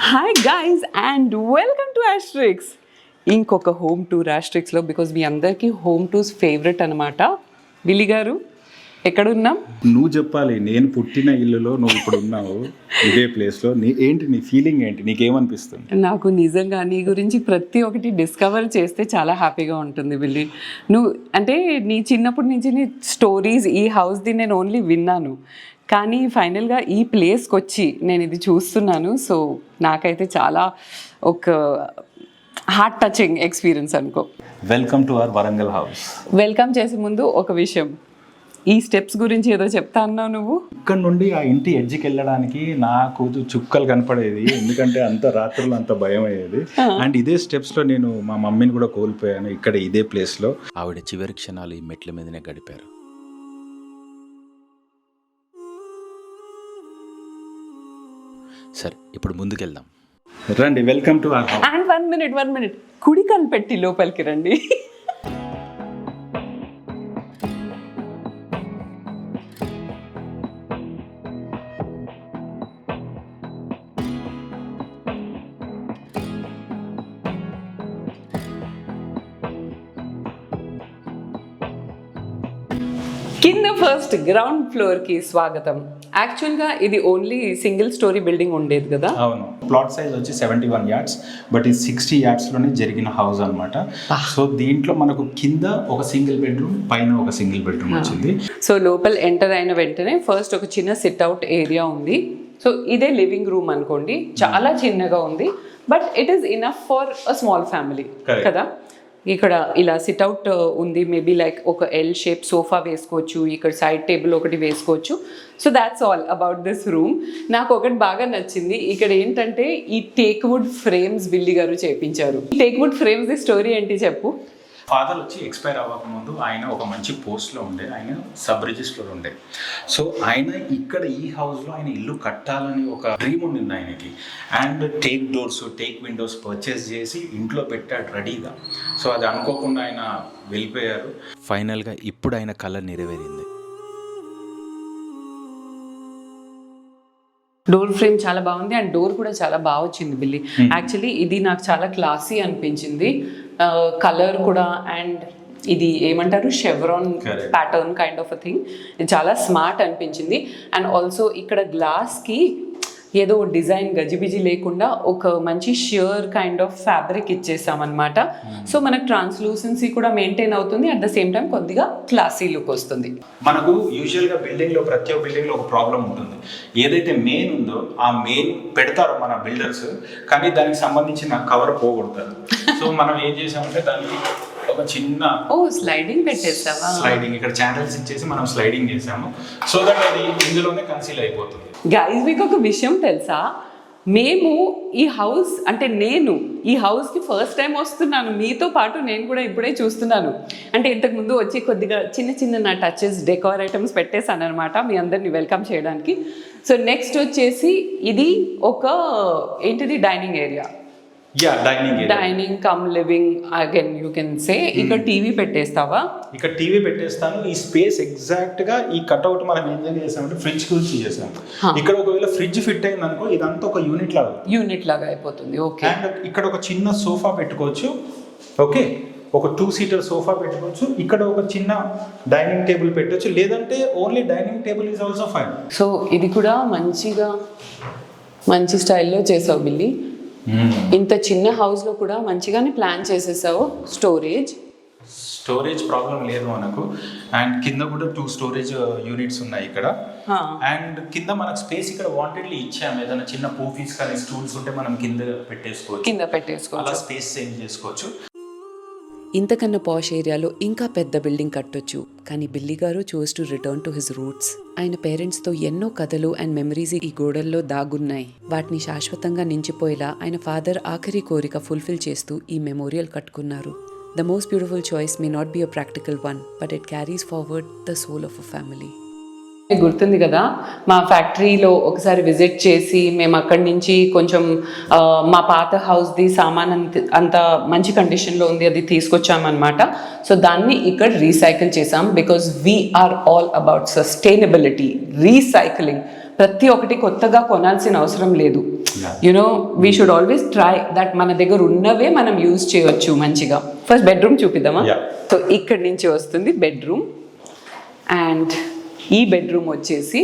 Hi guys and welcome to asterisks. ఇంకొక home tour ఆస్ట్రిక్స్లో, because మీ అందరికీ home tours favourite అనమాట. బిల్లి గారు ఎక్కడున్నాం? నువ్వు చెప్పాలి. నేను పుట్టిన ఇల్లులో నువ్వు ఇప్పుడు ఉన్నావు, ఇదే ప్లేస్లో. నీ ఫీలింగ్ ఏంటి? నీకేమనిపిస్తుంది? నాకు నిజంగా నీ గురించి ప్రతి ఒక్కటి డిస్కవర్ చేస్తే చాలా హ్యాపీగా ఉంటుంది బిల్లి. నువ్వు అంటే నీ చిన్నప్పటి నుంచి నీ స్టోరీస్, ఈ హౌస్ది నేను ఓన్లీ విన్నాను, కానీ ఫైనల్గా ఈ ప్లేస్కి వచ్చి నేను ఇది చూస్తున్నాను. సో నాకైతే చాలా ఒక హార్ట్ టచింగ్ ఎక్స్పీరియన్స్ అనుకో. Welcome to our Warangal house. Welcome చేసే ముందు ఒక విషయం, ఈ స్టెప్స్ గురించి ఏదో చెప్తా అన్నావు నువ్వు. ఇక్కడ నుండి ఆ ఇంటి ఎడ్జ్కి వెళ్ళడానికి నాకు చుక్కలు కనపడేది, ఎందుకంటే అంత రాత్రులు అంత భయం అయ్యేది. అండ్ ఇదే స్టెప్స్లో నేను మా మమ్మీని కూడా కోల్పోయాను, ఇక్కడ ఇదే ప్లేస్లో. ఆవిడ చివరి క్షణాలు ఈ మెట్ల మీదనే గడిపారు. సరే, ఇప్పుడు ముందుకెళ్దాం రండి. Welcome to our house. And one minute కుడి కనిపెట్టి లోపలికి రండి. కింద ఫస్ట్ గ్రౌండ్ ఫ్లోర్కి స్వాగతం. యాక్చువల్గా ఇది ఓన్లీ సింగిల్ స్టోరీ బిల్డింగ్ ఉండేది కదా. అవును, ప్లాట్ సైజ్ వచ్చి 71 yards, బట్ ఇది 60 yardsలోనే జరిగిన హౌస్ అనమాట. సో దీంట్లో మనకు కింద ఒక సింగిల్ బెడ్రూమ్, పైన ఒక సింగిల్ బెడ్రూమ్ వచ్చింది. సో లోపల ఎంటర్ అయిన వెంటనే ఫస్ట్ ఒక చిన్న సిట్ అవుట్ ఏరియా ఉంది. సో ఇదే లివింగ్ రూమ్ అనుకోండి, చాలా చిన్నగా ఉంది, but it is enough for a small family కదా. ఇక్కడ ఇలా సిట్అవుట్ ఉంది, మేబీ లైక్ ఒక ఎల్ షేప్ సోఫా వేసుకోవచ్చు, ఇక్కడ సైడ్ టేబుల్ ఒకటి వేసుకోవచ్చు. So that's all about this room. నాకు ఒకటి బాగా నచ్చింది, ఇక్కడ ఏంటంటే ఈ టేక్వుడ్ ఫ్రేమ్స్ బిల్లి గారు చేపించారు. ఈ టేక్వుడ్ ఫ్రేమ్స్ ది స్టోరీ ఏంటి చెప్పు. ఫాదర్ వచ్చి ఎక్స్పైర్ అవ్వకముందు ఆయన ఒక మంచి పోస్ట్లో ఉండే, ఆయన సబ్ రిజిస్టర్ ఉండే. సో ఆయన ఇక్కడ ఈ హౌస్లో ఆయన ఇల్లు కట్టాలని ఒక డ్రీమ్ ఉండింది ఆయనకి. And take doors, take Windows purchase చేసి ఇంట్లో పెట్టాడు రెడీగా. సో అది అనుకోకుండా ఆయన వెళ్ళిపోయారు. ఫైనల్గా ఇప్పుడు ఆయన కళ నెరవేరింది. డోర్ ఫ్రేమ్ చాలా బాగుంది అండ్ డోర్ కూడా చాలా బాగా వచ్చింది బిల్లి. యాక్చువల్లీ ఇది నాకు చాలా క్లాసీ అనిపించింది, కలర్ కూడా. అండ్ ఇది ఏమంటారు, chevron pattern kind of a thing. ఇది చాలా స్మార్ట్ అనిపించింది. అండ్ ఆల్సో ఇక్కడ గ్లాస్కి ఏదో డిజైన్ గజిబిజి లేకుండా ఒక మంచి ష్యూర్ కైండ్ ఆఫ్ ఫ్యాబ్రిక్ ఇచ్చేసామన్నమాట. సో మనకు ట్రాన్స్లూసెన్సీ కూడా మెయింటైన్ అవుతుంది, అట్ ద సేమ్ టైం కొద్దిగా క్లాసీ లుక్ వస్తుంది. మనకు యూజువల్గా బిల్డింగ్లో ప్రతి ఒక్క బిల్డింగ్లో ఒక ప్రాబ్లం ఉంటుంది. ఏదైతే మెయిన్ ఉందో ఆ మెయిన్ పెడతారు మన బిల్డర్స్, కానీ దానికి సంబంధించిన కవర్ పోగొడతారు. సో మనం ఏం చేసామంటే దానికి ఒక చిన్న స్లైడింగ్ పెట్టేసావా? స్లైడింగ్ ఇక్కడ ఛానల్స్ ఇచ్చేసి మనం స్లైడింగ్ చేసాము, సో దట్ అది ఇందులోనే కన్సీల్ అయిపోతుంది. గైస్, మీకు ఒక విషయం తెలుసా, మేము ఈ హౌస్ అంటే నేను ఈ హౌస్కి ఫస్ట్ టైం వస్తున్నాను, మీతో పాటు నేను కూడా ఇప్పుడే చూస్తున్నాను. అంటే ఇంతకుముందు వచ్చి కొద్దిగా చిన్న నా టచెస్, డెకోర్ ఐటమ్స్ పెట్టేశాను అనమాట మీ అందరిని వెల్కమ్ చేయడానికి. సో నెక్స్ట్ వచ్చేసి ఇది ఒక ఏంటిది, dining area. Dining come living again you can say. ఇక్కడ టీవీ పెట్టేస్తావా? ఇక్కడ టీవీ పెట్టేస్తాను. ఈ స్పేస్ ఎగ్జాక్ట్ గా ఈ కట్అవుట్ మనం ఏం చేసామంటే ఫ్రిడ్జ్ గురించి చేసాము. ఇక్కడ ఒకవేళ ఫ్రిడ్జ్ ఫిట్ అయింది అనుకో, ఇదంతా ఒక యూనిట్ లాగా అయిపోతుంది. ఓకే. అండ్ ఇక్కడ ఒక చిన్న సోఫా పెట్టుకోవచ్చు. ఓకే, ఒక 2-seater సోఫా పెట్టుకోవచ్చు. ఇక్కడ ఒక చిన్న డైనింగ్ టేబుల్ పెట్టవచ్చు, లేదంటే only dining table is also fine. So ఇది కూడా మంచి స్టైల్లో చేసావు బిల్లి. ఇంత చిన్న హౌస్లో కూడా మంచిగానే ప్లాన్ చేసేసావు. స్టోరేజ్ ప్రాబ్లం లేదు మనకు. అండ్ కింద కూడా 2 storage యూనిట్స్ ఉన్నాయి ఇక్కడ. అండ్ కింద మనకు స్పేస్ ఇక్కడ వాంటెడ్లీ ఇచ్చాము. ఏదైనా చిన్న పూఫీస్ కానీ స్టూల్స్ ఉంటే మనం కింద పెట్టేసుకోవచ్చు, అలా స్పేస్ సేవ్ చేసుకోవచ్చు. ఇంతకన్నా పాష్ ఏరియాలో ఇంకా పెద్ద బిల్డింగ్ కట్టొచ్చు, కానీ బిల్లి గారు choose to return to his roots. ఆయన పేరెంట్స్తో ఎన్నో కథలు అండ్ మెమరీస్ ఈ గోడల్లో దాగున్నాయి. వాటిని శాశ్వతంగా నించిపోయేలా ఆయన ఫాదర్ ఆఖరి కోరిక ఫుల్ఫిల్ చేస్తూ ఈ మెమోరియల్ కట్టుకున్నారు. The most beautiful choice may not be a practical one, but it carries forward the soul of a family. గుర్తుంది కదా, మా ఫ్యాక్టరీలో ఒకసారి విజిట్ చేసి మేము అక్కడి నుంచి కొంచెం మా పాత హౌస్ది సామాన్ అంత మంచి కండిషన్లో ఉంది, అది తీసుకొచ్చామన్నమాట. సో దాన్ని ఇక్కడ రీసైకిల్ చేసాం, because we're all about sustainability, recycling. ప్రతి ఒక్కటి కొత్తగా కొనాల్సిన అవసరం లేదు. You know we should always try that మన దగ్గర ఉన్నవే మనం యూజ్ చేయవచ్చు మంచిగా. First bedroom చూపిద్దామా? సో ఇక్కడి నుంచి వస్తుంది బెడ్రూమ్. అండ్ ఈ బెడ్రూమ్ వచ్చేసి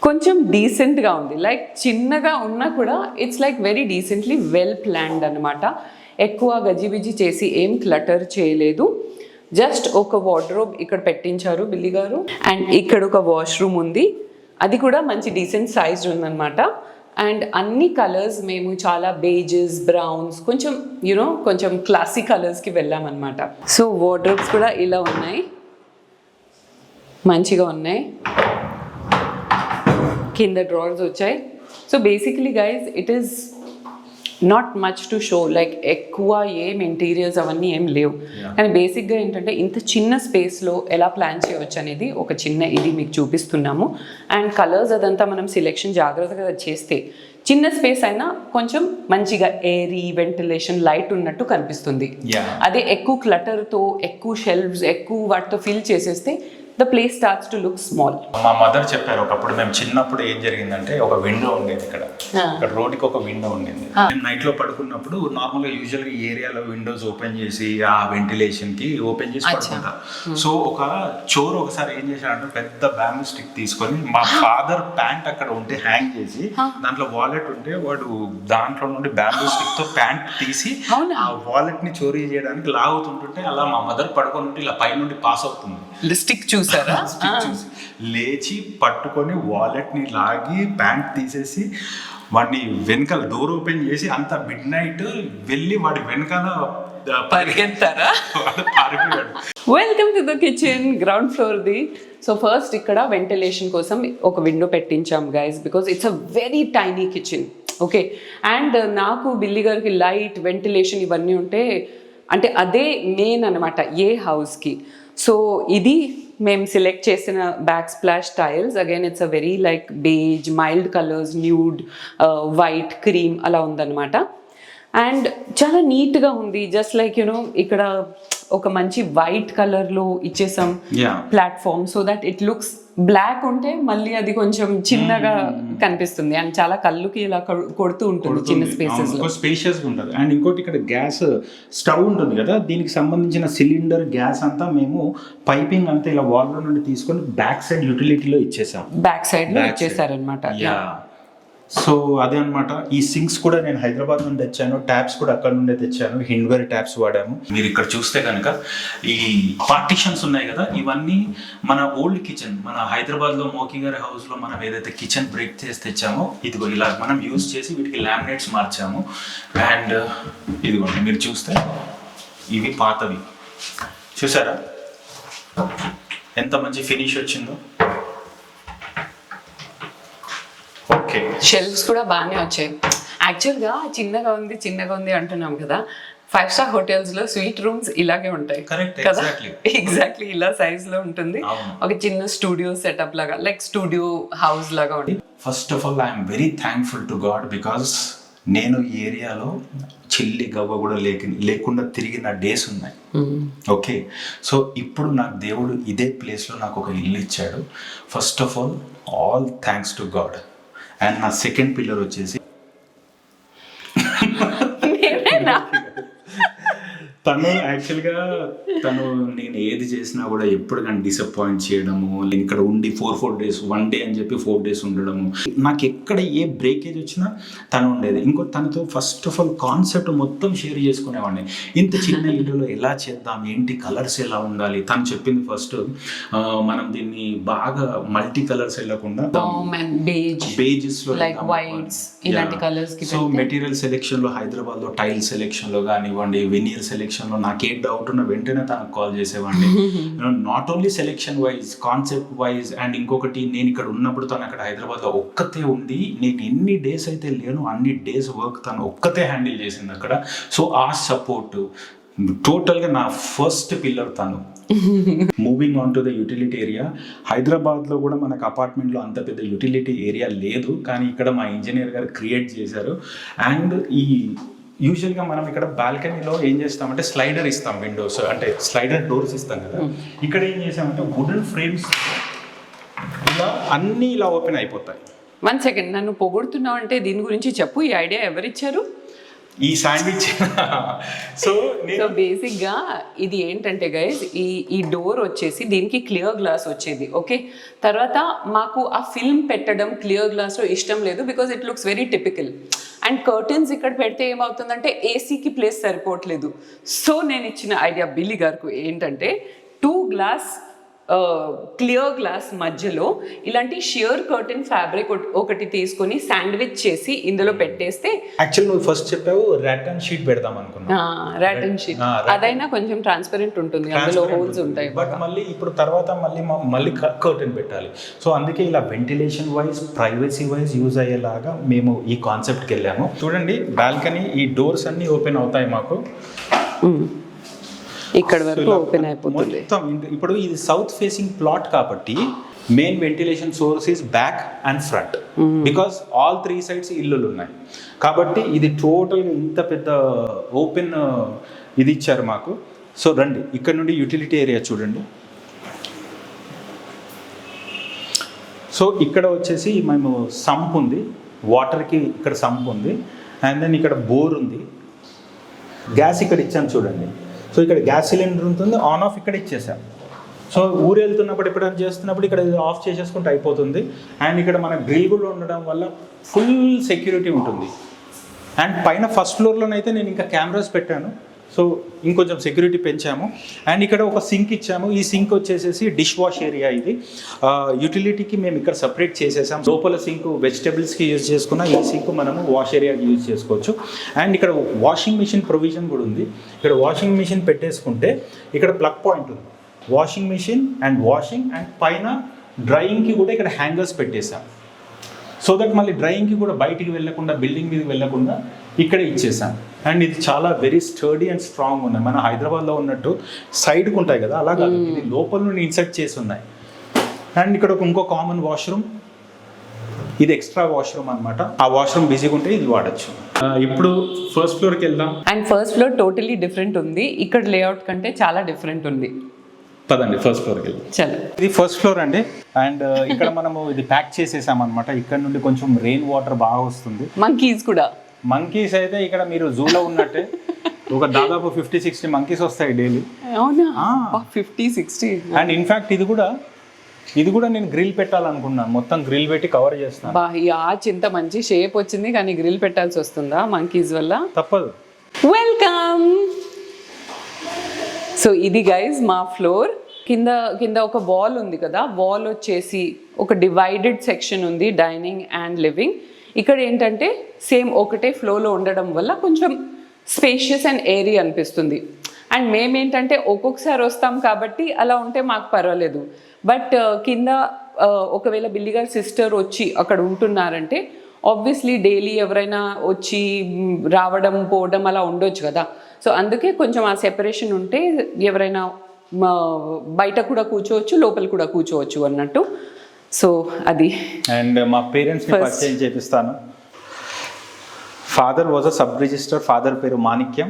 కొంచెం డీసెంట్గా ఉంది, లైక్ చిన్నగా ఉన్నా కూడా it's like very decently well planned అనమాట. ఎక్కువ గజిబిజి చేసి ఏం క్లటర్ చేయలేదు. జస్ట్ ఒక వార్డ్రోబ్ ఇక్కడ పెట్టించారు బిల్లి గారు. అండ్ ఇక్కడ ఒక వాష్రూమ్ ఉంది, అది కూడా మంచి డీసెంట్ సైజ్ ఉందన్నమాట. అండ్ అన్ని కలర్స్ మేము చాలా బేజెస్, బ్రౌన్స్, కొంచెం యూనో కొంచెం క్లాసిక్ కలర్స్కి వెళ్ళామన్నమాట. సో వార్డ్రోబ్స్ కూడా ఇలా ఉన్నాయి, మంచిగా ఉన్నాయి. కింద డ్రావర్స్ వచ్చాయి. So basically guys it is not much to show, like ఎక్కువ ఏం ఇంటీరియర్స్ అవన్నీ ఏం లేవు. కానీ బేసిక్గా ఏంటంటే ఇంత చిన్న స్పేస్లో ఎలా ప్లాన్ చేయవచ్చు అనేది ఒక చిన్న ఇది మీకు చూపిస్తున్నాము. అండ్ కలర్స్ అదంతా మనం సెలెక్షన్ జాగ్రత్తగా చేస్తే చిన్న స్పేస్ అయినా కొంచెం మంచిగా ఎయిరీ, వెంటిలేషన్, లైట్ ఉన్నట్టు కనిపిస్తుంది. అదే ఎక్కువ క్లటర్తో, ఎక్కువ షెల్ఫ్స్, ఎక్కువ వాటితో ఫిల్ చేసేస్తే the place starts to look small. మా మదర్ చెప్పారు ఒకప్పుడు, మేము చిన్నప్పుడు ఏం జరిగిందంటే ఒక విండో ఉండేది ఇక్కడ రోడ్కి ఒక విండో ఉండేది. మేము నైట్ లో పడుకున్నప్పుడు నార్మల్ గా యూజువల్ గా ఈ ఏరియాలో విండోస్ ఓపెన్ చేసి ఆ వెంటిలేషన్ కి ఓపెన్ చేసి పడుకుంటారు. సో ఒక చోరు ఒకసారి ఏం చేశాడంటే పెద్ద బ్యాంబూ స్టిక్ తీసుకొని మా ఫాదర్ ప్యాంట్ అక్కడ ఉంటే హ్యాంగ్ చేసి దాంట్లో వాలెట్ ఉంటే వాడు దాంట్లో నుండి బ్యాంబూ స్టిక్ తో ప్యాంట్ తీసి ఆ వాలెట్ ని చోరీ చేయడానికి లాగుతుంటుంటే అలా మా మదర్ పడుకొని ఉంటే ఇలా పై నుండి పాస్ అవుతుంది. స్టిక్ చూసారా? లేచి పట్టుకొని వాలెట్ ని లాగి ప్యాంట్ తీసేసి వాడిని వెనకాల డోర్ ఓపెన్ చేసి అంత మిడ్ నైట్ వెళ్ళి వాడి వెనకాల పరిగెత్తారా? Welcome to the kitchen, ground ఫ్లోర్ది. సో ఫస్ట్ ఇక్కడ వెంటిలేషన్ కోసం ఒక విండో పెట్టించాం guys, because it's a very tiny kitchen. Okay, and నాకు బిల్లి గారికి లైట్, వెంటిలేషన్ ఇవన్నీ ఉంటే అంటే అదే మెయిన్ అనమాట ఏ హౌస్కి. సో ఇది మేము సెలెక్ట్ చేసిన back splash tiles. Again it's a very like beige, mild colours, nude, white, cream అలా ఉందన్నమాట. అండ్ చాలా నీట్గా ఉంది. జస్ట్ లైక్ యూనో ఇక్కడ ఒక మంచి వైట్ కలర్లో ఇచ్చేసాం platform, so that it looks black ఉంటే మళ్ళీ అది కొంచెం చిన్నగా కనిపిస్తుంది అండ్ చాలా కళ్ళుకి ఇలా కొడుతూ ఉంటుంది చిన్న స్పేసెస్ లో. స్పేషియస్ గా ఉంటుంది. అండ్ ఇంకోటి ఇక్కడ గ్యాస్ స్టవ్ ఉంటుంది కదా, దీనికి సంబంధించిన సిలిండర్, గ్యాస్ అంతా మేము పైపింగ్ అంతా ఇలా వాల్ లో నుండి తీసుకొని బ్యాక్ సైడ్ యూటిలిటీలో ఇచ్చేసాం. బ్యాక్ సైడ్ లో ఇచ్చేసారనమాట. సో అదే అనమాట. ఈ సింక్స్ కూడా నేను హైదరాబాద్ నుండి తెచ్చాను, ట్యాప్స్ కూడా అక్కడ నుండే తెచ్చాను, హిండ్వేర్ ట్యాప్స్ వాడాము. మీరు ఇక్కడ చూస్తే కనుక ఈ పార్టిషన్స్ ఉన్నాయి కదా, ఇవన్నీ మన ఓల్డ్ కిచెన్, మన హైదరాబాద్లో మోకీ గారి హౌస్లో మనం ఏదైతే కిచెన్ బ్రేక్ చేసి తెచ్చామో ఇదిగో ఇలా మనం యూజ్ చేసి వీటికి లామినేట్స్ మార్చాము. అండ్ ఇదిగోండి మీరు చూస్తే ఇవి పాతవి, చూసారా ఎంత మంచి ఫినిష్ వచ్చిందో. ఓకే, షెల్ఫ్స్ కూడా బాగానే వచ్చాయి. యాక్చువల్గా చిన్నగా ఉంది అంటున్నాం కదా, 5-star హోటల్స్లో స్వీట్ రూమ్స్ ఇలాగే ఉంటాయి కదా, ఎగ్జాక్ట్లీ ఇలా సైజ్ లో ఉంటుంది. ఒక చిన్న స్టూడియో సెటప్ లాగా, లైక్ స్టూడియో హౌస్ లాగా ఉంటుంది. First of all I'm very thankful to God, because నేను ఈ ఏరియాలో చిల్లి గవ్వ కూడా లేకుండా తిరిగిన డేస్ ఉన్నాయి. ఓకే, సో ఇప్పుడు నాకు దేవుడు ఇదే ప్లేస్లో నాకు ఒక ఇల్లు ఇచ్చాడు. First of all thanks to God. And నా సెకండ్ పిల్లర్ వచ్చేసి తను యాక్చువల్గా నేను ఏది చేసినా కూడా ఎప్పుడు కానీ డిసప్పాయింట్ చేయడము, నేను ఇక్కడ ఉండి 4 days 1 day అని చెప్పి 4 days ఉండడము, నాకు ఎక్కడ ఏ బ్రేకేజ్ వచ్చినా తను ఉండేది. ఇంకో తనతో ఫస్ట్ ఆఫ్ ఆల్ కాన్సెప్ట్ మొత్తం షేర్ చేసుకునేవాడిని. ఇంత చిన్న ఇల్లులో ఎలా చేద్దాం, ఏంటి కలర్స్ ఎలా ఉండాలి, తను చెప్పింది ఫస్ట్ మనం దీన్ని బాగా మల్టీ కలర్స్ వెళ్ళకుండా బేజెస్ లో, సో మెటీరియల్ సెలెక్షన్ లో హైదరాబాద్ లో టైల్ సెలెక్షన్ లో కానివ్వండి, వెనీర్ సెలెక్షన్ లో నాకే డౌట్ ఉన్న వెంటనే తనకు కాల్ చేసేవాడిని. Not only selection wise, concept wise. And ఇంకొకటి, నేను ఇక్కడ ఉన్నప్పుడు తను అక్కడ హైదరాబాద్లో ఒక్కతే ఉండి, నేను ఎన్ని డేస్ అయితే లేను అన్ని డేస్ వర్క్ తను ఒక్కతే హ్యాండిల్ చేసింది అక్కడ. సో ఆ సపోర్ట్ టోటల్గా నా ఫస్ట్ పిల్లర్ తను. Moving on to the utility area, హైదరాబాద్లో కూడా మనకు అపార్ట్మెంట్లో అంత పెద్ద యూటిలిటీ ఏరియా లేదు, కానీ ఇక్కడ మా ఇంజనీర్ గారు క్రియేట్ చేశారు. అండ్ ఈ యూజువల్గా మనం ఇక్కడ బాల్కనీలో ఏం చేస్తామంటే స్లైడర్ ఇస్తాం, విండోస్ అంటే స్లైడర్ డోర్స్ ఇస్తాం కదా. ఇక్కడ ఏం చేసామంటే వుడెన్ ఫ్రేమ్స్ ఇలా అన్నీ ఇలా ఓపెన్ అయిపోతాయి. 1 సెకండ్, నన్ను పొగుడుతున్నావు అంటే దీని గురించి చెప్పు. ఈ ఐడియా ఎవరిచ్చారు? ఈ శాండ్విచ్ సో సో బేసిక్గా ఇది ఏంటంటే గైస్, ఈ డోర్ వచ్చేసి దీనికి క్లియర్ గ్లాస్ వచ్చేది. ఓకే, తర్వాత మాకు ఆ ఫిల్మ్ పెట్టడం క్లియర్ గ్లాస్లో ఇష్టం లేదు, because it looks very typical. And curtains ఇక్కడ పెడితే ఏమవుతుందంటే ఏసీకి ప్లేస్ సరిపోవట్లేదు. సో నేను ఇచ్చిన ఐడియా బిల్లి గారికి ఏంటంటే 2 గ్లాస్ క్లియర్ గ్లాస్ మధ్యలో ఇలాంటి షియర్ కర్టన్ ఫ్యాబ్రిక్ ఒకటి తీసుకొని శాండ్విచ్ చేసి ఇందులో పెట్టేస్తే, యాక్చువల్ నువ్వు ఫస్ట్ చెప్పావు రాటన్ షీట్ పెడదాం అనుకున్నా. రాటన్ షీట్ అదైనా కొంచెం ట్రాన్స్పరెంట్ ఉంటుంది, అందులో హోల్స్ ఉంటాయి. బట్ మళ్ళీ ఇప్పుడు తర్వాత మళ్ళీ కర్టన్ పెట్టాలి. సో అందుకే ఇలా ventilation wise privacy wise use అయ్యేలాగా మేము ఈ కాన్సెప్ట్కి వెళ్ళాము. చూడండి బాల్కనీ, ఈ డోర్స్ అన్నీ ఓపెన్ అవుతాయి మాకు. ఇక్కడ వరకు ఓపెన్ అయిపోతుంది మొత్తం. ఇప్పుడు ఇది సౌత్ ఫేసింగ్ ప్లాట్ కాబట్టి main ventilation source is back and front, because all 3 sides ఇల్లులు ఉన్నాయి కాబట్టి ఇది టోటల్గా ఇంత పెద్ద ఓపెన్ ఇది ఇచ్చారు మాకు. సో రండి, ఇక్కడ నుండి యూటిలిటీ ఏరియా చూడండి. సో ఇక్కడ వచ్చేసి మేము సంప్ ఉంది, వాటర్కి ఇక్కడ సంప్ ఉంది, అండ్ దెన్ ఇక్కడ బోర్ ఉంది, గ్యాస్ ఇక్కడ ఇచ్చాను చూడండి. సో ఇక్కడ గ్యాస్ సిలిండర్ ఉంటుంది, ఆన్ ఆఫ్ ఇక్కడ ఇచ్చేసాం. సో ఊరు వెళ్తున్నప్పుడు ఎప్పుడైనా చేస్తున్నప్పుడు ఇక్కడ ఆఫ్ చేసేసుకుంటే అయిపోతుంది. అండ్ ఇక్కడ మన గ్రిల్ కూడా ఉండడం వల్ల ఫుల్ సెక్యూరిటీ ఉంటుంది. అండ్ పైన ఫస్ట్ ఫ్లోర్లోనైతే నేను ఇంకా కెమెరాస్ పెట్టాను, సో ఇంకొంచెం సెక్యూరిటీ పెంచాము. అండ్ ఇక్కడ ఒక సింక్ ఇచ్చాము. ఈ సింక్ వచ్చేసేసి డిష్ వాష్ ఏరియా. ఇది యూటిలిటీకి మేము ఇక్కడ సపరేట్ చేసేసాం. లోపల సింక్ వెజిటబుల్స్కి యూజ్ చేసుకున్న, ఈ సింక్ మనము వాష్ ఏరియాకి యూజ్ చేసుకోవచ్చు. అండ్ ఇక్కడ వాషింగ్ మిషన్ ప్రొవిజన్ కూడా ఉంది. ఇక్కడ వాషింగ్ మిషన్ పెట్టేసుకుంటే ఇక్కడ ప్లగ్ పాయింట్ ఉంది, washing machine and washing, and పైన డ్రైయింగ్కి కూడా ఇక్కడ హ్యాంగర్స్ పెట్టేసాం. సో దట్ మళ్ళీ డ్రైయింగ్కి కూడా బయటికి వెళ్ళకుండా, బిల్డింగ్ మీదకి వెళ్ళకుండా ఇక్కడే ఇచ్చేసాం. అండ్ ఇది చాలా వెరీ స్టర్డీ అండ్ స్ట్రాంగ్ ఉన్నాయి. మన హైదరాబాద్లో ఉన్నట్టు సైడ్కి ఉంటాయి కదా, అలా కాదు, ఇది లోపల నుండి ఇన్సర్ట్ చేసి ఉన్నాయి. అండ్ ఇక్కడ ఇంకో కామన్ వాష్రూమ్, ఇది ఎక్స్ట్రా వాష్రూమ్ అనమాట. ఆ వాష్రూమ్ బిజీగా ఉంటే ఇది వాడచ్చు. ఇప్పుడు ఫస్ట్ ఫ్లోర్కి వెళ్దాం. And first floor totally different ఉంది, ఇక్కడ లేఅవుట్ కంటే చాలా డిఫరెంట్ ఉంది. పదండి ఫస్ట్ ఫ్లోర్కి వెళ్దాం. చలో, ఇది ఫస్ట్ ఫ్లోర్ అండి. అండ్ ఇక్కడ మనము ఇది ప్యాక్ చేసేసాం అనమాట. ఇక్కడ నుండి కొంచెం రెయిన్ వాటర్ బాగా వస్తుంది. మంకీస్ కూడా, మంకీస్ అయితే ఇక్కడ మీరు జూలో ఉన్నట్టే ఒక దాదాపు 50-60 మంకీస్ వస్తాయి డైలీ. అవునా? 50-60. అండ్ ఇన్ఫ్యాక్ట్ ఇది కూడా నేను గ్రిల్ పెట్టాలనుకున్నాను, మొత్తం గ్రిల్ పెట్టి కవర్ చేస్తాను. ఈ ఆర్చ్ ఇంత మంచి షేప్ వచ్చింది, కానీ గ్రిల్ పెట్టాల్సి వస్తుందా మంకీస్ వల్ల? తప్పదు. వెల్కమ్. సో ఇది గైజ్ మా ఫ్లోర్. కింద ఒక వాల్ ఉంది కదా, వాల్ వచ్చేసి ఒక డివైడెడ్ సెక్షన్ ఉంది, డైనింగ్ అండ్ లివింగ్. ఇక్కడ ఏంటంటే సేమ్ ఒకటే ఫ్లోలో ఉండడం వల్ల కొంచెం స్పేషియస్ అండ్ ఏరియా అనిపిస్తుంది. అండ్ మేమేంటంటే ఒక్కొక్కసారి వస్తాం కాబట్టి అలా ఉంటే మాకు పర్వాలేదు. బట్ కింద ఒకవేళ బిల్లి గారి సిస్టర్ వచ్చి అక్కడ ఉంటున్నారంటే ఆబ్వియస్లీ డైలీ ఎవరైనా వచ్చి రావడం పోవడం అలా ఉండొచ్చు కదా. సో అందుకే కొంచెం ఆ సెపరేషన్ ఉంటే ఎవరైనా బయట కూడా కూర్చోవచ్చు, లోపల కూడా కూర్చోవచ్చు అన్నట్టు. సో అది. అండ్ మా పేరెంట్స్ని పరిచయం చేపిస్తాను. Father was a sub registrar. Father పేరు Manikyam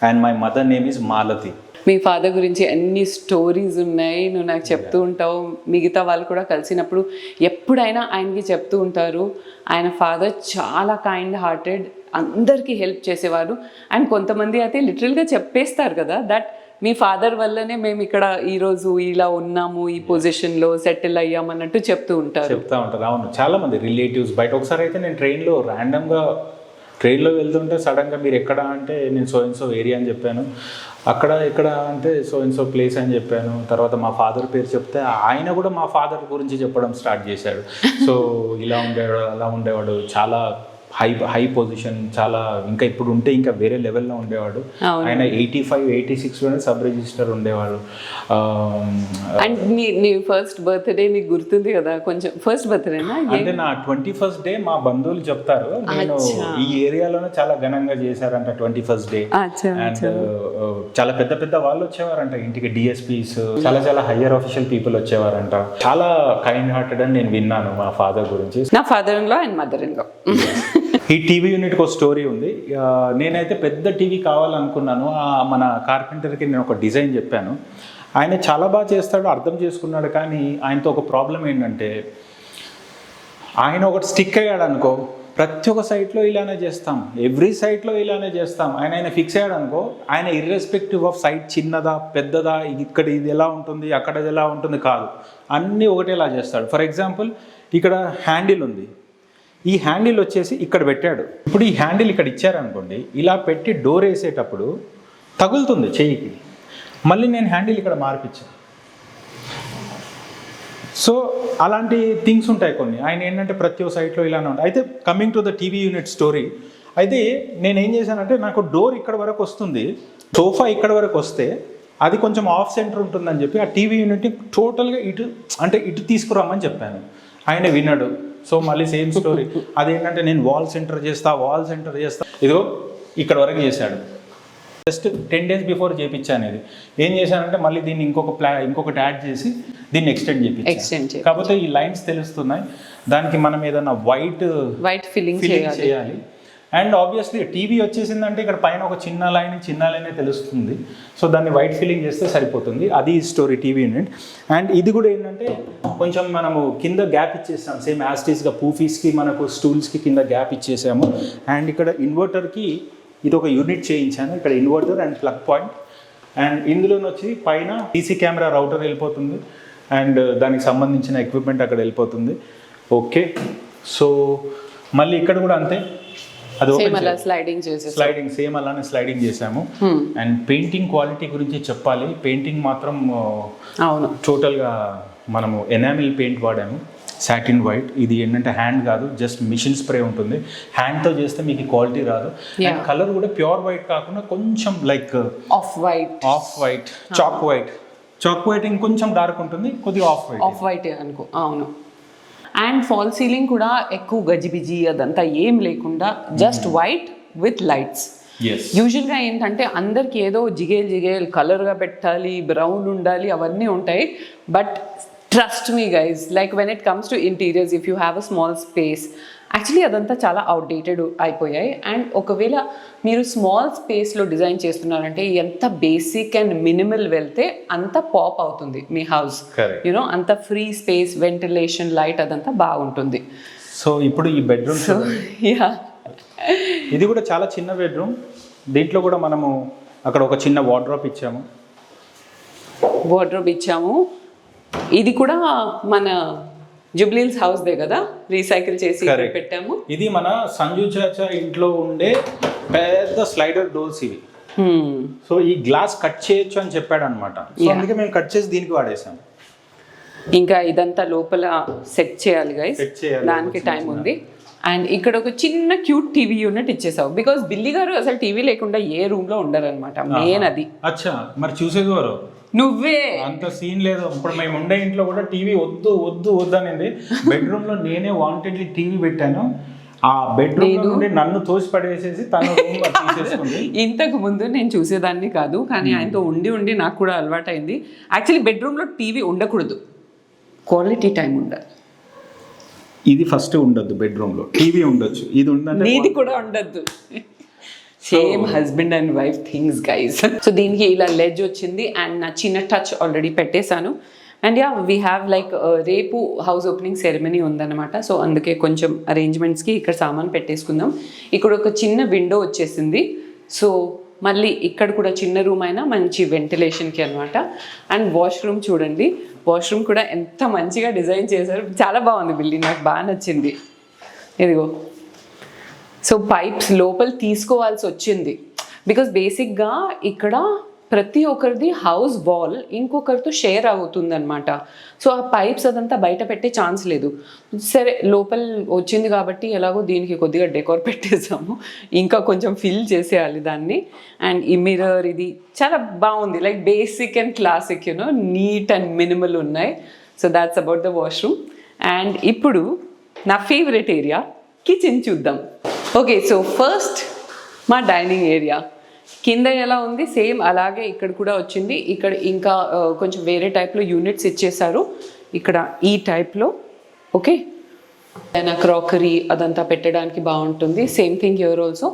and my mother name is Malathi. మీ ఫాదర్ గురించి అన్ని స్టోరీస్ ఉన్నాయి, నువ్వు నాకు చెప్తూ ఉంటావు. మిగతా వాళ్ళు కూడా కలిసినప్పుడు ఎప్పుడైనా ఆయనకి చెప్తూ ఉంటారు. ఆయన ఫాదర్ చాలా కైండ్ హార్టెడ్, అందరికీ హెల్ప్ చేసేవారు. అండ్ కొంతమంది అయితే లిటరల్గా చెప్పేస్తారు కదా, దట్ మీ ఫాదర్ వల్లనే మేము ఇక్కడ ఈరోజు ఇలా ఉన్నాము, ఈ పొజిషన్లో సెటిల్ అయ్యామన్నట్టు చెప్తూ ఉంటారు. అవును, చాలా మంది రిలేటివ్స్ బయట. ఒకసారి అయితే నేను ట్రైన్లో వెళ్తుంటే సడన్గా మీరు ఎక్కడ అంటే నేను సో ఏరియా అని చెప్పాను. అక్కడ ఎక్కడ అంటే సో ప్లేస్ అని చెప్పాను. తర్వాత మా ఫాదర్ పేరు చెప్తే ఆయన కూడా మా ఫాదర్ గురించి చెప్పడం స్టార్ట్ చేశాడు. సో ఇలా ఉండేవాడు, అలా ఉండేవాడు, చాలా హై పొజిషన్, చాలా ఇంకా ఇప్పుడు ఉంటే ఇంకా వేరే లెవెల్లో ఉండేవాడు. ఆయన 85-86లోనే సబ్ రిజిస్టర్ ఉండేవాడు. అండ్ నీ ఫస్ట్ బర్త్డే నీకు గుర్తుంది కదా కొంచెం? ఫస్ట్ బర్త్డేనా అంటే నా 21st డే మా బంధువులు చెప్తారు, నేను ఈ ఏరియాలోనే చాలా ఘనంగా చేశారంట 21st డే. అండ్ చాలా పెద్ద పెద్ద వాళ్ళు వచ్చేవారంట ఇంటికి, డిఎస్పీస్, చాలా హయ్యర్ ఆఫీషియల్ పీపుల్ వచ్చేవారంట. చాలా కైండ్ హార్టెడ్ అని నేను విన్నాను మా ఫాదర్ గురించి. నా father in law and mother in law. ఈ టీవీ యూనిట్కి ఒక స్టోరీ ఉంది. నేనైతే పెద్ద టీవీ కావాలనుకున్నాను. మన కార్పెంటర్కి నేను ఒక డిజైన్ చెప్పాను. ఆయన చాలా బాగా చేస్తాడు, అర్థం చేసుకున్నాడు. కానీ ఆయనతో ఒక ప్రాబ్లం ఏంటంటే, ఆయన ఒకటి స్టిక్ అయ్యాడు అనుకో, ప్రతి ఒక్క సైట్లో ఇలానే చేస్తాం, ఎవ్రీ సైట్లో ఇలానే చేస్తాం. ఆయన ఫిక్స్ అయ్యాడు అనుకో, ఆయన ఇర్రెస్పెక్టివ్ ఆఫ్ సైట్ చిన్నదా పెద్దదా, ఇక్కడ ఇది ఎలా ఉంటుంది అక్కడ ఇది ఎలా ఉంటుంది కాదు, అన్నీ ఒకటేలా చేస్తాడు. ఫర్ ఎగ్జాంపుల్ ఇక్కడ హ్యాండిల్ ఉంది, ఈ హ్యాండిల్ వచ్చేసి ఇక్కడ పెట్టాడు. ఇప్పుడు ఈ హ్యాండిల్ ఇక్కడ ఇచ్చారనుకోండి, ఇలా పెట్టి డోర్ వేసేటప్పుడు తగులుతుంది చెయ్యికి. మళ్ళీ నేను హ్యాండిల్ ఇక్కడ మార్పించాను. సో అలాంటి థింగ్స్ ఉంటాయి కొన్ని. ఆయన ఏంటంటే ప్రతి ఒక్క సైట్లో ఇలానే ఉంటాయి. అయితే coming to the TV unit story, అయితే నేను ఏం చేశానంటే, నాకు డోర్ ఇక్కడ వరకు వస్తుంది, సోఫా ఇక్కడ వరకు వస్తే అది కొంచెం ఆఫ్ సెంటర్ ఉంటుందని చెప్పి ఆ టీవీ యూనిట్ని టోటల్గా ఇటు తీసుకురామని చెప్పాను. ఆయన విన్నాడు. సో మళ్ళీ సేమ్ స్టోరీ, అదేంటంటే నేను వాల్ సెంటర్ చేస్తా ఇదిగో ఇక్కడ వరకు చేశాడు. జస్ట్ 10 days బిఫోర్ చేయించాను. ఇది ఏం చేశానంటే, మళ్ళీ దీన్ని ఇంకొకటి యాడ్ చేసి దీన్ని ఎక్స్టెండ్ చేయించాను. కాకపోతే ఈ లైన్స్ తెలుస్తున్నాయి, దానికి మనం ఏదైనా వైట్ ఫిల్లింగ్ చేయాలి. అండ్ ఆబ్వియస్లీ టీవీ వచ్చేసిందంటే ఇక్కడ పైన ఒక చిన్న లైనే తెలుస్తుంది. సో దాన్ని వైట్ ఫిల్లింగ్ చేస్తే సరిపోతుంది. అది స్టోరీ టీవీ యూనిట్. అండ్ ఇది కూడా ఏంటంటే, కొంచెం మనము కింద గ్యాప్ ఇచ్చేసాం, సేమ్ యాస్టీస్గా పూఫీస్కి మనకు స్టూల్స్కి కింద గ్యాప్ ఇచ్చేసాము. అండ్ ఇక్కడ ఇన్వర్టర్కి ఇది ఒక యూనిట్ చేయించాను. ఇక్కడ inverter and plug point. And ఇందులోకి వచ్చి పైన సీసీ కెమెరా రౌటర్ వెళ్ళిపోతుంది, అండ్ దానికి సంబంధించిన ఎక్విప్మెంట్ అక్కడ వెళ్ళిపోతుంది. ఓకే, సో మళ్ళీ ఇక్కడ కూడా అంతే, అది స్లైడింగ్ సేమ్ అలానే స్లైడింగ్ చేసాము. అండ్ పెయింటింగ్ క్వాలిటీ గురించి చెప్పాలి. పెయింటింగ్ మాత్రం టోటల్గా మనము ఎనామిల్ పెయింట్ వాడాము, సాటిన్ వైట్. ఇది ఏంటంటే హ్యాండ్ కాదు, జస్ట్ మిషన్ స్ప్రే ఉంటుంది. హ్యాండ్తో చేస్తే మీకు క్వాలిటీ రాదు. అండ్ కలర్ కూడా ప్యూర్ వైట్ కాకుండా కొంచెం like off white chalk white ఇంకొంచెం డార్క్ ఉంటుంది, కొద్దిగా ఆఫ్ వైట్ అనుకో. అవును. అండ్ ఫాల్ సీలింగ్ కూడా ఎక్కువ గజిబిజి అదంతా ఏం లేకుండా జస్ట్ వైట్ విత్ లైట్స్. యూజువల్గా ఏంటంటే అందరికి ఏదో జిగేల్ కలర్గా పెట్టాలి, బ్రౌన్ ఉండాలి, అవన్నీ ఉంటాయి. But trust me guys, like when it comes to interiors, if you have a small space, actually అదంతా చాలా అవుట్డేటెడ్ అయిపోయాయి. అండ్ ఒకవేళ మీరు స్మాల్ స్పేస్లో డిజైన్ చేస్తున్నారంటే, ఎంత బేసిక్ అండ్ మినిమల్ వెళ్తే అంత పాప్ అవుతుంది మీ హౌస్. యూనో, అంత ఫ్రీ స్పేస్, వెంటిలేషన్, లైట్ అదంతా బాగుంటుంది. సో ఇప్పుడు ఈ బెడ్రూమ్, ఇది కూడా చాలా చిన్న బెడ్రూమ్. దీంట్లో కూడా మనము అక్కడ ఒక చిన్న వార్డ్రోబ్ ఇచ్చాము. ఇది కూడా మన జుబ్లీల్స్ హౌస్ దే కదా, రీసైకిల్ చేసి పెట్టాము. ఇది మన సంజు చాచా ఇంట్లో ఉండే పెద్ద స్లైడర్ డోర్స్ ఇవి. సో ఈ గ్లాస్ కట్ చేయొచ్చు అని చెప్పాడు అనమాట. సో అందుకే మేము కట్ చేసి దీనికి వాడేసాం. ఇంకా ఇదంతా లోపల సెట్ చేయాలి గైస్, దానికి టైం ఉంది. అండ్ ఇక్కడ ఒక చిన్న క్యూట్ టీవీ యూనిట్ ఇచ్చేసావు, బికాస్ బిల్లి గారు అసలు టీవీ లేకుండా ఏ రూమ్ లో ఉండరు అనమాట. మెయిన్ అది. అచ్చా, మరి చూసేది వారు నువ్వే, అంత సీన్ లేదు. ఇప్పుడు మేము ఉండే ఇంట్లో కూడా టీవీ వద్దు అనేది. బెడ్రూమ్ లో నేనే వాంటెడ్లీ టీవీ పెట్టాను. ఆ బెడ్రూమ్ నుండి నన్ను తోసి పడేసేసి తను తీసేసుకుంది. ఇంతకు ముందు నేను చూసేదాన్ని కాదు, కానీ ఆయనతో ఉండి నాకు కూడా అలవాటు అయింది. యాక్చువల్లీ బెడ్రూమ్ లో టీవీ ఉండకూడదు, క్వాలిటీ టైం ఉండాలి. ఇది ఫస్ట్ ఉండద్దు, బెడ్రూమ్ లో టీవీ ఉండొచ్చు, ఇది ఉండదు, నీది కూడా ఉండద్దు. Same husband and wife things guys. So దీనికి ఇలా లెడ్జ్ వచ్చింది అండ్ నా చిన్న టచ్ ఆల్రెడీ పెట్టేశాను. And yeah, we have like రేపు హౌస్ ఓపెనింగ్ సెరమనీ ఉందన్నమాట. సో అందుకే కొంచెం అరేంజ్మెంట్స్కి ఇక్కడ సామాన్ పెట్టేసుకుందాం. ఇక్కడ ఒక చిన్న విండో వచ్చేసింది. సో మళ్ళీ ఇక్కడ కూడా చిన్న రూమ్ అయినా మంచి వెంటిలేషన్కి అనమాట. అండ్ వాష్రూమ్ చూడండి, వాష్రూమ్ కూడా ఎంత మంచిగా డిజైన్ చేశారు, చాలా బాగుంది బిల్డింగ్, నాకు బాగా నచ్చింది. ఇదిగో, సో పైప్స్ లోపల తీసుకోవాల్సి వచ్చింది, బికాస్ బేసిక్గా ఇక్కడ ప్రతి ఒక్కరిది హౌస్ వాల్ ఇంకొకరితో షేర్ అవుతుంది అనమాట. సో ఆ పైప్స్ అదంతా బయట పెట్టే ఛాన్స్ లేదు. సరే, లోపల వచ్చింది కాబట్టి ఎలాగో దీనికి కొద్దిగా డెకోర్ పెట్టేసాము, ఇంకా కొంచెం ఫిల్ చేసేయాలి దాన్ని. అండ్ ఈ మిర్రర్ ఇది చాలా బాగుంది, like basic and classic, you know, neat and minimal ఉన్నాయి. So that's about the washroom. And ఇప్పుడు నా ఫేవరెట్ ఏరియా కిచెన్ చూద్దాం. ఓకే, సో ఫస్ట్ మా డైనింగ్ ఏరియా కింద ఎలా ఉంది సేమ్ అలాగే ఇక్కడ కూడా వచ్చింది. ఇక్కడ ఇంకా కొంచెం వేరే టైప్లో యూనిట్స్ ఇచ్చేసారు. ఇక్కడ ఈ టైప్లో, ఓకే, ఏదైనా క్రాకరీ అదంతా పెట్టడానికి బాగుంటుంది. Same thing here also.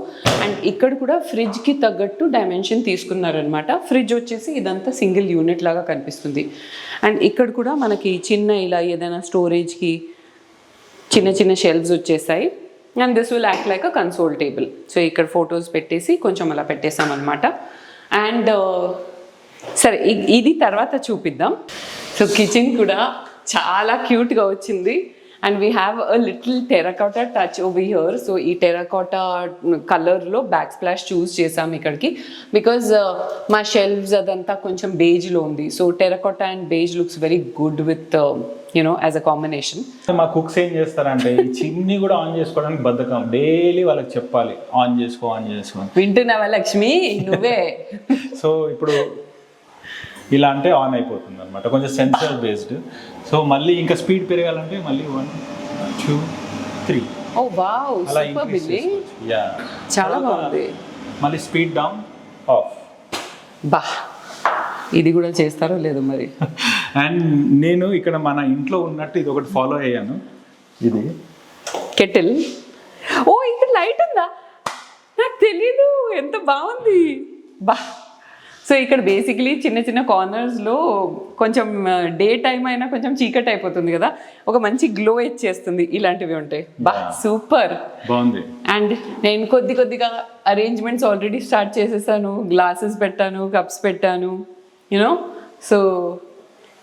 And ఇక్కడ కూడా ఫ్రిడ్జ్కి తగ్గట్టు డైమెన్షన్ తీసుకున్నారనమాట. ఫ్రిడ్జ్ వచ్చేసి ఇదంతా సింగిల్ యూనిట్ లాగా కనిపిస్తుంది. అండ్ ఇక్కడ కూడా మనకి చిన్న ఇలా ఏదైనా స్టోరేజ్కి చిన్న చిన్న షెల్ఫ్స్ వచ్చేసాయి. And this will act like a console table. So ఇక్కడ ఫొటోస్ పెట్టేసి కొంచెం అలా పెట్టేసామన్నమాట. అండ్ సరే ఇది తర్వాత చూపిద్దాం. సో కిచెన్ కూడా చాలా క్యూట్గా వచ్చింది. And we have a little terracotta touch over here. So ఈ టెరకోటా కలర్లో బ్యాక్ స్ప్లాష్ చూస్ చేసాం ఇక్కడికి, బికాజ్ మా షెల్ఫ్స్ అదంతా కొంచెం బేజ్లో ఉంది. So terracotta and beige looks very good with you know as a combination. మా కుక్స్ ఏం చేస్తారంటే ఈ చిమ్నీ కూడా ఆన్ చేసుకోవడానికి బద్ధకం. డైలీ వాళ్ళకి చెప్పాలి ఆన్ చేసుకో. వింటున్నావా లక్ష్మి నువ్వే? సో ఇప్పుడు ఇలా అంటే ఆన్ అయిపోతుంది అనమాట, కొంచెం సెన్సర్ బేస్డ్. సో మళ్ళీ ఇంకా స్పీడ్ పెరగాలంటే మళ్ళీ 1 2 3 ఓ వావ్, అలా సూపర్ బిల్లీ. యా, చాలా బాగుంది. మళ్ళీ స్పీడ్ డౌన్ ఆఫ్. బా, ఇది కూడా చేస్తారో లేదో మరి. అండ్ నేను ఇక్కడ మన ఇంట్లో ఉన్నట్టు ఇది ఒకటి ఫాలో అయ్యాను. ఇది కెటిల్. ఓ ఇక్కడ లైట్ ఉందా? నాకు తెలీదు. ఎంత బాగుంది. బా. సో ఇక్కడ బేసిక్లీ చిన్న చిన్న కార్నర్స్లో కొంచెం డే టైం అయినా కొంచెం చీకటి అయిపోతుంది కదా, ఒక మంచి గ్లో ఇచ్చేస్తుంది ఇలాంటివి ఉంటాయి. బా సూపర్ బాగుంది. అండ్ నేను కొద్దిగా అరేంజ్మెంట్స్ ఆల్రెడీ స్టార్ట్ చేసేసాను. గ్లాసెస్ పెట్టాను, కప్స్ పెట్టాను, యూనో. సో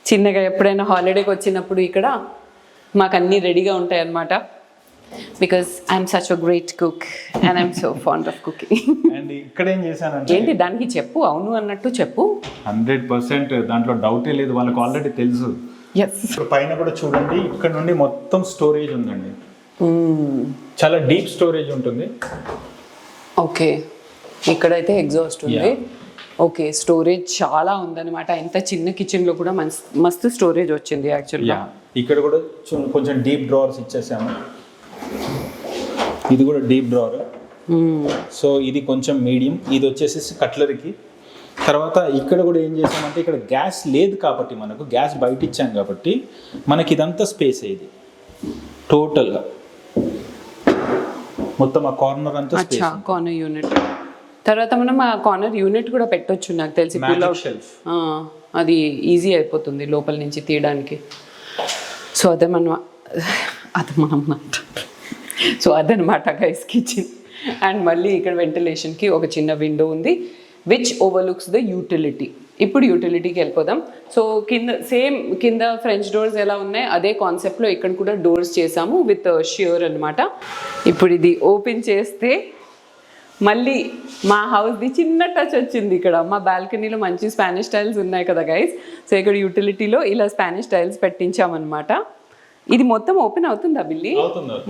చిన్నగా ఎప్పుడైనా హాలిడేకి వచ్చినప్పుడు ఇక్కడ మాకు అన్నీ రెడీగా ఉంటాయి అన్నమాట. Because I'm such a great cook and I'm so fond of cooking. And ఇక్కడ ఏం చేశానంటే, ఏంటి దానికి చెప్పు, అవును అన్నట్టు చెప్పు. 100% దాంట్లో డౌటే లేదు, వాళ్ళకి ఆల్రెడీ తెలుసు. ఎస్. పైన కూడా చూడండి, ఇక్కడ నుండి మొత్తం స్టోరేజ్ ఉందండి. చాలా డీప్ స్టోరేజ్ ఉంటుంది. ఓకే, ఇక్కడైతే ఎగ్జాస్ట్ ఉంది. ఓకే, స్టోరేజ్ చాలా ఉందన్నమాట. ఇంత చిన్న కిచెన్లో కూడా మస్తు స్టోరేజ్ వచ్చింది యాక్చువల్గా. ఇక్కడ కూడా కొంచెం డీప్ డ్రావర్స్ ఇచ్చేసాము. ఇది కూడా డీప్ డ్రావర్. సో ఇది కొంచెం మీడియం, ఇది వచ్చేసి కట్లరీకి. తర్వాత ఇక్కడ కూడా ఏం చేసామంటే, ఇక్కడ గ్యాస్ లేదు కాబట్టి మనకు గ్యాస్ బయట ఇచ్చాం కాబట్టి మనకి ఇదంతా స్పేస్ అయ్యేది టోటల్గా. మొత్తం ఆ కార్నర్ అంతా కార్నర్ యూనిట్. తర్వాత మనం ఆ కార్నర్ యూనిట్ కూడా పెట్టొచ్చు నాకు తెలిసి. షెల్ఫ్ అది ఈజీ అయిపోతుంది లోపల నుంచి తీయడానికి. సో అదనమాట గైస్ కిచెన్. అండ్ మళ్ళీ ఇక్కడ వెంటిలేషన్కి ఒక చిన్న విండో ఉంది విచ్ ఓవర్లుక్స్ ద యూటిలిటీ. ఇప్పుడు యూటిలిటీకి వెళ్ళిపోదాం. సో కింద ఫ్రెంచ్ డోర్స్ ఎలా ఉన్నాయి అదే కాన్సెప్ట్లో ఇక్కడ కూడా డోర్స్ చేసాము విత్ షియర్ అనమాట. ఇప్పుడు ఇది ఓపెన్ చేస్తే మళ్ళీ మా హౌస్ది చిన్న టచ్ వచ్చింది. ఇక్కడ మా బాల్కనీలో మంచి స్పానిష్ టైల్స్ ఉన్నాయి కదా గైస్. సో ఇక్కడ యూటిలిటీలో ఇలా స్పానిష్ టైల్స్ పెట్టించామన్నమాట. ఇది మొత్తం ఓపెన్ అవుతుందా బిల్లి?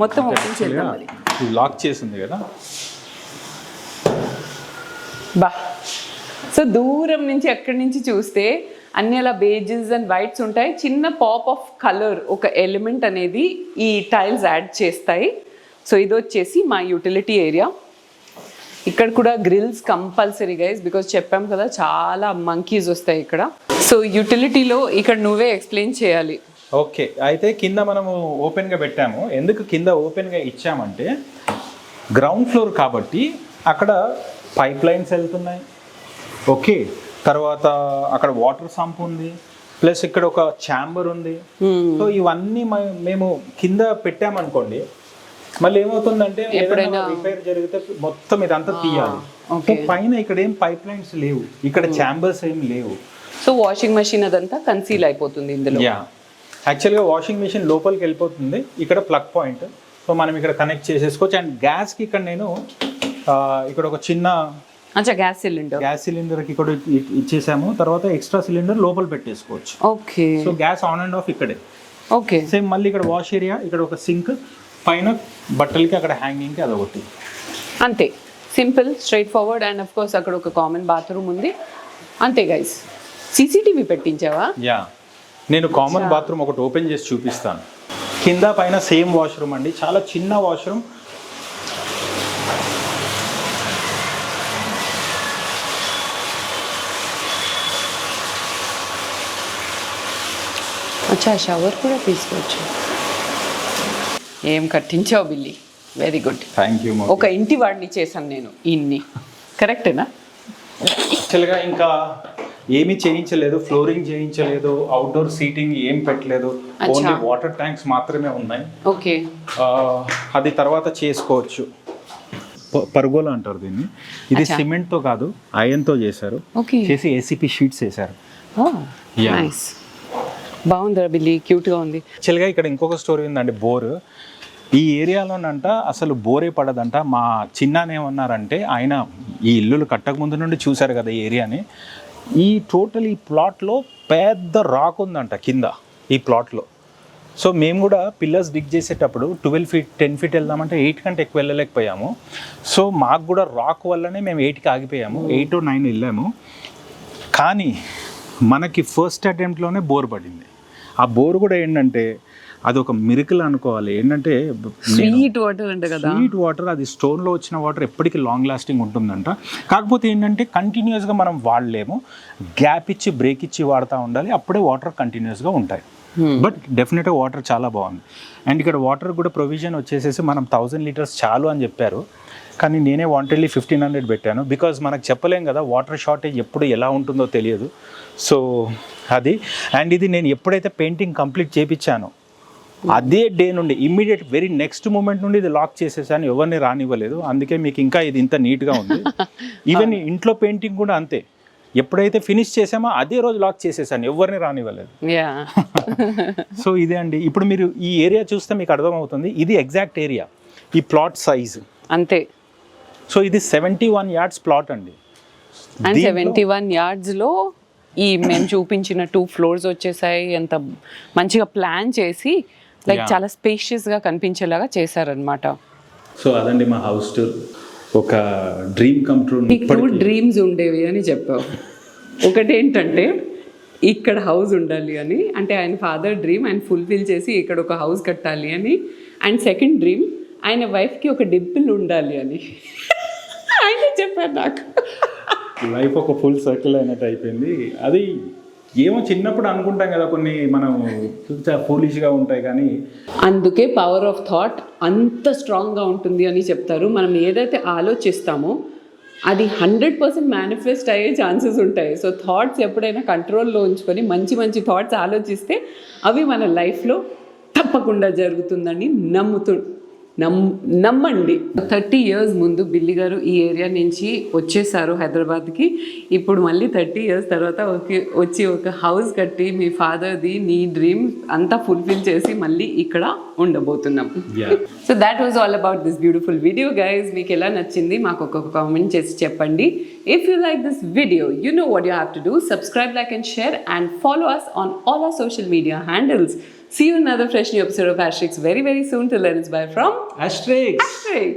మొత్తం ఓపెన్ చేద్దాం. మరి లాక్ చేసింది కదా. బా. సో దూరం నుంచి ఎక్కడి నుంచి చూస్తే అన్ని అలా బేజెస్ అండ్ వైట్స్ ఉంటాయి. చిన్న పాప్ ఆఫ్ కలర్, ఒక ఎలిమెంట్ అనేది ఈ టైల్స్ యాడ్ చేస్తాయి. సో ఇది వచ్చేసి మా యూటిలిటీ ఏరియా. ఇక్కడ కూడా గ్రిల్స్ కంపల్సరీ గైస్, బికాజ్ చెప్పాం కదా చాలా మంకీస్ వస్తాయి ఇక్కడ. సో యూటిలిటీలో ఇక్కడ నువ్వే ఎక్స్ప్లెయిన్ చేయాలి. ఓకే, అయితే కింద మనము ఓపెన్గా పెట్టాము. ఎందుకు కింద ఓపెన్గా ఇచ్చామంటే, గ్రౌండ్ ఫ్లోర్ కాబట్టి అక్కడ పైప్ లైన్స్ వెళ్తున్నాయి. ఓకే, తర్వాత అక్కడ వాటర్ సంప్ ఉంది, ప్లస్ ఇక్కడ ఒక ఛాంబర్ ఉంది. సో ఇవన్నీ మేము కింద పెట్టామనుకోండి, మళ్ళీ ఏమవుతుందంటే ఎప్పుడైనా రిపేర్ జరిగితే మొత్తం ఇదంతా తీయాలి. పైన ఇక్కడ ఏం పైప్ లైన్స్ లేవు, ఇక్కడ ఛాంబర్స్ ఏం లేవు. సో వాషింగ్ మెషిన్ అదంతా కన్సీల్ అయిపోతుంది ఇందులో. యాక్చువల్గా వాషింగ్ మెషిన్ లోపలికి వెళ్ళిపోతుంది. ఇక్కడ ప్లగ్ పాయింట్, సో మనం ఇక్కడ కనెక్ట్ చేసేసుకోవచ్చు. అండ్ గ్యాస్కి ఇక్కడ నేను ఇక్కడ ఒక చిన్న గ్యాస్ సిలిండర్కి ఇక్కడ ఇచ్చేసాము. తర్వాత ఎక్స్ట్రా సిలిండర్ లోపల పెట్టేసుకోవచ్చు. Okay, so gas on and of ఇక్కడే. ఓకే, సేమ్ మళ్ళీ ఇక్కడ వాష్ ఏరియా, ఇక్కడ ఒక సింక్, పైన బట్టలకి అక్కడ హ్యాంగింగ్కి అదొకటి. అంతే, simple straight forward. And of course అక్కడ ఒక కామన్ బాత్రూమ్ ఉంది. అంతే గైస్. సీసీటీవీ పెట్టించావా? యా, నేను కామన్ బాత్రూమ్ ఒకటి ఓపెన్ చేసి చూపిస్తాను. కింద పైన సేమ్ వాష్రూమ్ అండి, చాలా చిన్న వాష్రూమ్. అచ్చా, షవర్ కూడా తీసుకోవచ్చు. ఏం కట్టించావు బిల్లి, వెరీ గుడ్. Thank you. ఒక ఇంటి వాడిని చేశాను నేను ఇన్ని, కరెక్టేనా? యాక్చువల్గా ఇంకా ఏమీ చేయించలేదు, ఫ్లోరింగ్ చేయించలేదు, అవుట్డోర్ సీటింగ్ ఏం పెట్టలేదు, ఓన్లీ వాటర్ ట్యాంక్స్ మాత్రమే ఉన్నాయి. ఓకే. అది తర్వాత చేసుకోవచ్చు. పర్గోలా అంటారు దీన్ని. ఇది సిమెంట్తో కాదు, ఐరన్తో చేశారు. ఓకే. చేసి ఏసీపీ షీట్స్ వేశారు. నైస్, బాగుందిరా బిల్లి, క్యూట్గా ఉంది. యాక్చువల్గా ఇక్కడ ఇంకొక స్టోరీ ఉందండి. బోర్ ఈ ఏరియాలోనంట అసలు బోరే పడదంట. మా చిన్నానేమన్నారంటే, ఆయన ఈ ఇల్లులు కట్టక ముందు నుండి చూశారు కదా ఈ ఏరియాని, ఈ టోటల్ ఈ ప్లాట్లో పెద్ద రాక్ ఉందంట కింద ఈ ప్లాట్లో. సో మేము కూడా పిల్లర్స్ డిగ్ చేసేటప్పుడు 12 feet 10 feet వెళ్దామంటే 8 కంటే ఎక్కువ వెళ్ళలేకపోయాము. సో మాకు కూడా రాక్ వల్లనే మేము 8కి ఆగిపోయాము. 8 or 9 వెళ్ళాము. కానీ మనకి ఫస్ట్ అటెంప్ట్లోనే బోర్ పడింది. ఆ బోర్ కూడా ఏంటంటే అది ఒక మిరకల్ అనుకోవాలి. ఏంటంటే స్వీట్ వాటర్ అంట కదా, స్వీట్ వాటర్. అది స్టోన్లో వచ్చిన వాటర్ ఎప్పటికీ లాంగ్ లాస్టింగ్ ఉంటుందంట. కాకపోతే ఏంటంటే కంటిన్యూస్గా మనం వాడలేము, గ్యాప్ ఇచ్చి బ్రేక్ ఇచ్చి వాడుతూ ఉండాలి, అప్పుడే వాటర్ కంటిన్యూస్గా ఉంటాయి. బట్ డెఫినెట్గా వాటర్ చాలా బాగుంది. అండ్ ఇక్కడ వాటర్ కూడా ప్రొవిజన్ వచ్చేసేసి మనం 1000 liters చాలు అని చెప్పారు, కానీ నేనే వాంటెడ్లీ 1500 పెట్టాను. బికాజ్ మనకు చెప్పలేం కదా వాటర్ షార్టేజ్ ఎప్పుడు ఎలా ఉంటుందో తెలియదు. సో అది. అండ్ ఇది నేను ఎప్పుడైతే పెయింటింగ్ కంప్లీట్ చేయించానో అదే డే నుండి ఇమ్మీడియట్ వెరీ నెక్స్ట్ మూమెంట్ నుండి ఇది లాక్ చేసేసాను, ఎవరిని రానివ్వలేదు. అందుకే మీకు ఇంకా ఇది ఇంత నీట్గా ఉంది. ఈవెన్ ఇంట్లో పెయింటింగ్ కూడా అంతే, ఎప్పుడైతే ఫినిష్ చేసామో అదే రోజు లాక్ చేసేసాను, ఎవరిని రానివ్వలేదు. సో ఇదే అండి. ఇప్పుడు మీరు ఈ ఏరియా చూస్తే మీకు అర్థమవుతుంది, ఇది ఎగ్జాక్ట్ ఏరియా, ఈ ప్లాట్ సైజ్ అంతే. సో ఇది 71 yards ప్లాట్ అండి. అండ్ 71 yardsలో ఈ మేము చూపించిన 2 floors వచ్చేసాయి. ఎంత మంచిగా ప్లాన్ చేసి లైక్ చాలా స్పేషియస్గా కనిపించేలాగా చేశారనమాట. సో అదండి మా హౌస్ టూర్. ఒక డ్రీమ్ కమ్ ట్రూ. నీకు 2 dreams ఉండేవి అని చెప్పావు. ఒకటి ఏంటంటే ఇక్కడ హౌస్ ఉండాలి అని, అంటే ఆయన ఫాదర్ డ్రీమ్ ఆయన ఫుల్ఫిల్ చేసి ఇక్కడ ఒక హౌస్ కట్టాలి అని. అండ్ సెకండ్ డ్రీమ్ ఆయన వైఫ్కి ఒక డింపుల్ ఉండాలి అని ఆయన చెప్పారు నాకు. లైఫ్ ఒక ఫుల్ సర్కిల్ అయినట్టు అయిపోయింది. అది ఏమో చిన్నప్పుడు అనుకుంటాం కదా, కొన్ని మనం ఫూలిష్గా ఉంటాయి, కానీ అందుకే పవర్ ఆఫ్ థాట్ అంత స్ట్రాంగ్గా ఉంటుంది అని చెప్తారు. మనం ఏదైతే ఆలోచిస్తామో అది 100% మేనిఫెస్ట్ అయ్యే ఛాన్సెస్ ఉంటాయి. సో థాట్స్ ఎప్పుడైనా కంట్రోల్లో ఉంచుకొని మంచి మంచి థాట్స్ ఆలోచిస్తే అవి మన లైఫ్లో తప్పకుండా జరుగుతుందని నమ్మండి. 30 years ముందు బిల్లి గారు ఈ ఏరియా నుంచి వచ్చేసారు హైదరాబాద్కి. ఇప్పుడు మళ్ళీ 30 years తర్వాత వచ్చి ఒక హౌస్ కట్టి మీ ఫాదర్ది నీ డ్రీమ్ అంతా ఫుల్ఫిల్ చేసి మళ్ళీ ఇక్కడ ఉండబోతున్నాం. So that was all about this beautiful video guys. మీకు ఎలా నచ్చింది మాకు ఒక కామెంట్ చేసి చెప్పండి. If you like this video, you know what you have to do. Subscribe, like and share and follow us on all our social media handles. See you in another fresh new episode of Asterix very, very soon. Till then, it's bye from Asterix. Asterix.